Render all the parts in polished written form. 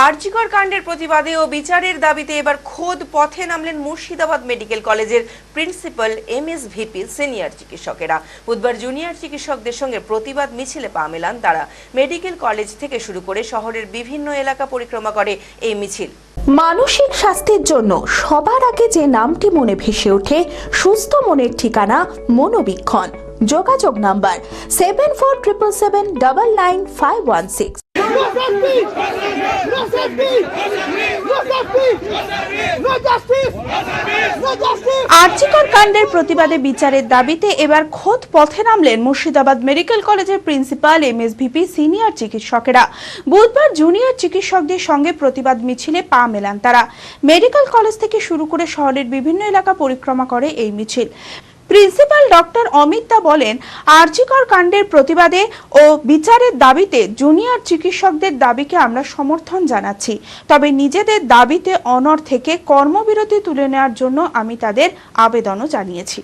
আরজিকর কাণ্ডের প্রতিবাদে ও বিচারের দাবিতে এবার খোদ পথে নামলেন মুর্শিদাবাদ মেডিকেল কলেজের প্রিন্সিপাল এমএসভিপি সিনিয়র চিকিৎসকেরা। বুধবার জুনিয়র চিকিৎসকদের সঙ্গে প্রতিবাদ মিছিলে পা মেলান তারা। মেডিকেল কলেজ থেকে শুরু করে শহরের বিভিন্ন এলাকা পরিক্রমা করে এই মিছিল। মানসিক স্বাস্থ্যের জন্য সবার আগে যে নামটি মনে ভেসে ওঠে, সুস্থ মনের ঠিকানা মনোবীক্ষণ। যোগাযোগ নাম্বার 7477799516। আরজিকর কাণ্ডের প্রতিবাদে বিচারের দাবিতে এবার খোদ পথে নামলেন মুর্শিদাবাদ মেডিকেল কলেজের প্রিন্সিপাল এমএসভিপি সিনিয়র চিকিৎসকেরা। বুধবার জুনিয়র চিকিৎসকদের সঙ্গে প্রতিবাদ মিছিলে পা মেলান তারা। মেডিকেল কলেজ থেকে শুরু করে শহরের বিভিন্ন এলাকা পরিক্রমা করে এই মিছিল। প্রিন্সিপাল ডক্টর অমিত দা বলেন, আরজিকর কাণ্ডের প্রতিবাদে ও বিচারের দাবিতে জুনিয়র চিকিৎসকদের দাবিকে আমরা সমর্থন জানাচ্ছি, তবে নিজেদের দাবিতে অনড় থেকে কর্মবিরতি তুলে নেওয়ার জন্য আমি তাদের আবেদনও জানিয়েছি।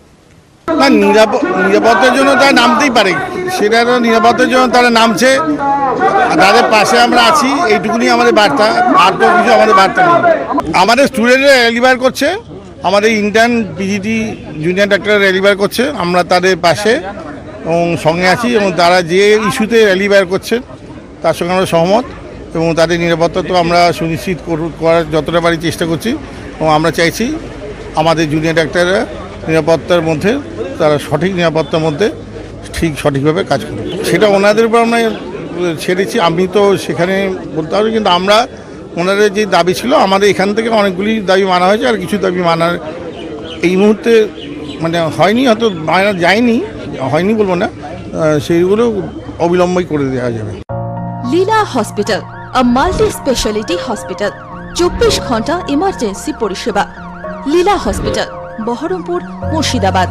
নিরাপত্তার জন্য তারা নামতেই পারে, সেটা নিরাপত্তার জন্য তারা নামছে, তাদের পাশে আমরা আছি, এইটুকুনি আমাদের বার্তা। আর তো কিছু আমাদের বার্তা নেই। আমাদের স্টুডেন্টরা রেলিভার করছে, আমাদের ইন্টার্ন পিজিটি জুনিয়র ডাক্তার রেলিভার করছে, আমরা তাদের পাশে এবং সঙ্গে আছি, এবং তারা যে ইস্যুতে রেলিভার করছে তার সঙ্গে আমরা সহমত, এবং তাদের নিরাপত্তা তো আমরা সুনিশ্চিত করার যতটা পারি চেষ্টা করছি, এবং আমরা চাইছি আমাদের জুনিয়র ডাক্তাররা নিরাপত্তার মধ্যে, তারা সঠিক নিরাপত্তার মধ্যে সঠিকভাবে কাজ করবে। সেটা ওনাদের উপর আমরা ছেড়েছি, আমি তো সেখানে বলতে পারবো, কিন্তু আমরা ওনাদের যে দাবি ছিল, আমাদের এখান থেকে অনেকগুলি দাবি মানা হয়েছে, আর কিছু দাবি মানার এই মুহূর্তে হয়নি, হয়তো মানা যায়নি, হয়নি বলবো না, সেইগুলো অবিলম্বই করে দেওয়া যাবে। লীলা হসপিটাল, a multi-speciality hospital, 24 ঘন্টা ইমার্জেন্সি পরিষেবা। লীলা হসপিটাল, বহরমপুর, মুর্শিদাবাদ।